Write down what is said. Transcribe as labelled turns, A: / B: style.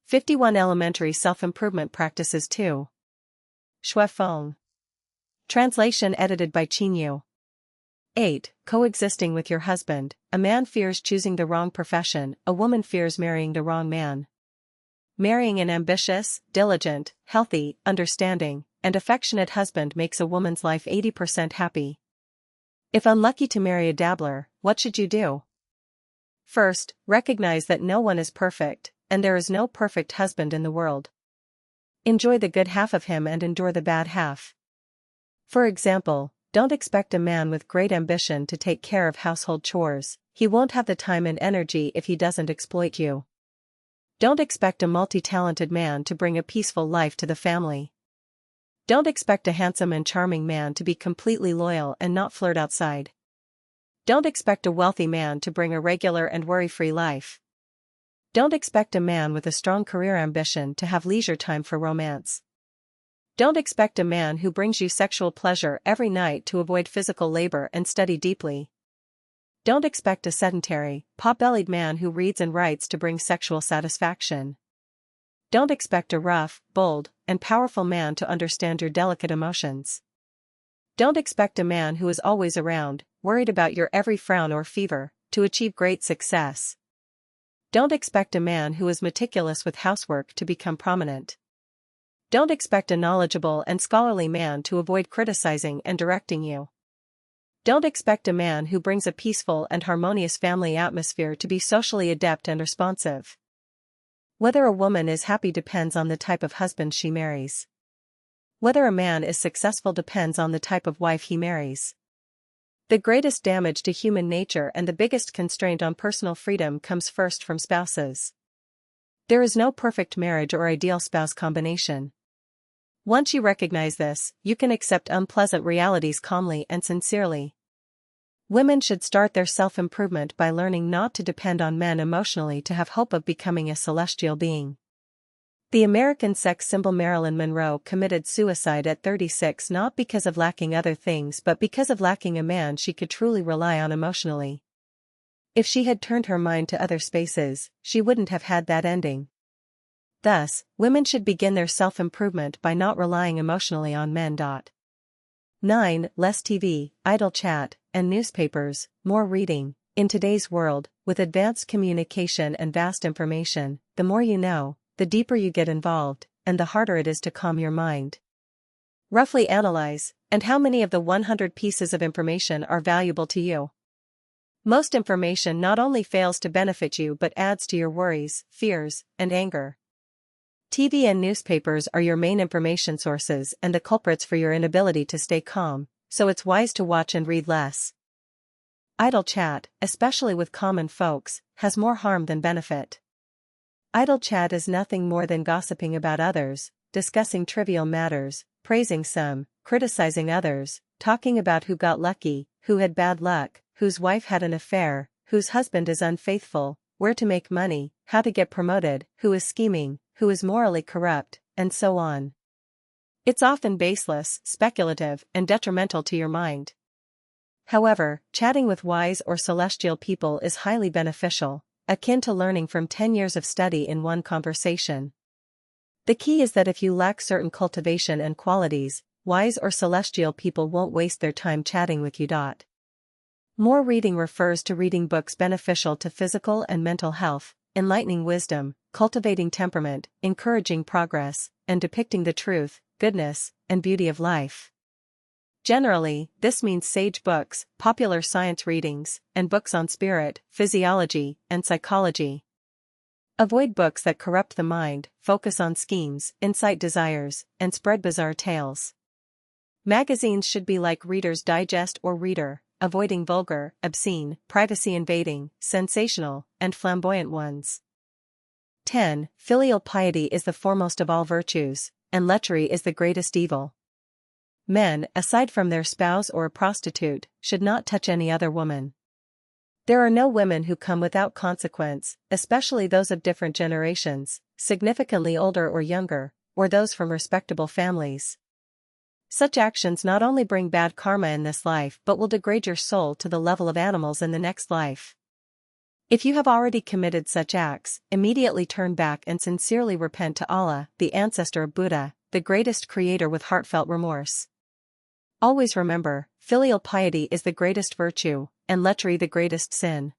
A: 51 Elementary Self-Improvement Practices 2. Shui Feng. Translation edited by Qinyu. 8. Coexisting with your husband. A man fears choosing the wrong profession, a woman fears marrying the wrong man. Marrying an ambitious, diligent, healthy, understanding, and affectionate husband makes a woman's life 80% happy. If unlucky to marry a dabbler, what should you do? First, recognize that no one is perfect, and there is no perfect husband in the world. Enjoy the good half of him and endure the bad half. For example, don't expect a man with great ambition to take care of household chores. He won't have the time and energy if he doesn't exploit you. Don't expect a multi-talented man to bring a peaceful life to the family. Don't expect a handsome and charming man to be completely loyal and not flirt outside. Don't expect a wealthy man to bring a regular and worry-free life. Don't expect a man with a strong career ambition to have leisure time for romance. Don't expect a man who brings you sexual pleasure every night to avoid physical labor and study deeply. Don't expect a sedentary, pot-bellied man who reads and writes to bring sexual satisfaction. Don't expect a rough, bold, and powerful man to understand your delicate emotions. Don't expect a man who is always around, worried about your every frown or fever, to achieve great success. Don't expect a man who is meticulous with housework to become prominent. Don't expect a knowledgeable and scholarly man to avoid criticizing and directing you. Don't expect a man who brings a peaceful and harmonious family atmosphere to be socially adept and responsive. Whether a woman is happy depends on the type of husband she marries. Whether a man is successful depends on the type of wife he marries. The greatest damage to human nature and the biggest constraint on personal freedom comes first from spouses. There is no perfect marriage or ideal spouse combination. Once you recognize this, you can accept unpleasant realities calmly and sincerely. Women should start their self-improvement by learning not to depend on men emotionally to have hope of becoming a celestial being. The American sex symbol Marilyn Monroe committed suicide at 36 not because of lacking other things but because of lacking a man she could truly rely on emotionally. If she had turned her mind to other spaces, she wouldn't have had that ending. Thus, women should begin their self-improvement by not relying emotionally on men. 9. Less TV, idle chat, and newspapers, more reading. In today's world, with advanced communication and vast information, the more you know, the deeper you get involved, and the harder it is to calm your mind. Roughly analyze, and how many of the 100 pieces of information are valuable to you? Most information not only fails to benefit you but adds to your worries, fears, and anger. TV and newspapers are your main information sources and the culprits for your inability to stay calm, so it's wise to watch and read less. Idle chat, especially with common folks, has more harm than benefit. Idle chat is nothing more than gossiping about others, discussing trivial matters, praising some, criticizing others, talking about who got lucky, who had bad luck, whose wife had an affair, whose husband is unfaithful, where to make money, how to get promoted, who is scheming, who is morally corrupt, and so on. It's often baseless, speculative, and detrimental to your mind. However, chatting with wise or celestial people is highly beneficial, akin to learning from 10 years of study in one conversation. The key is that if you lack certain cultivation and qualities, wise or celestial people won't waste their time chatting with you. More reading refers to reading books beneficial to physical and mental health, enlightening wisdom, cultivating temperament, encouraging progress, and depicting the truth, goodness, and beauty of life. Generally, this means sage books, popular science readings, and books on spirit, physiology, and psychology. Avoid books that corrupt the mind, focus on schemes, incite desires, and spread bizarre tales. Magazines should be like Reader's Digest or Reader, avoiding vulgar, obscene, privacy-invading, sensational, and flamboyant ones. 10. Filial piety is the foremost of all virtues, and lechery is the greatest evil. Men, aside from their spouse or a prostitute, should not touch any other woman. There are no women who come without consequence, especially those of different generations, significantly older or younger, or those from respectable families. Such actions not only bring bad karma in this life but will degrade your soul to the level of animals in the next life. If you have already committed such acts, immediately turn back and sincerely repent to Allah, the ancestor of Buddha, the greatest creator, with heartfelt remorse. Always remember, filial piety is the greatest virtue, and lechery the greatest sin.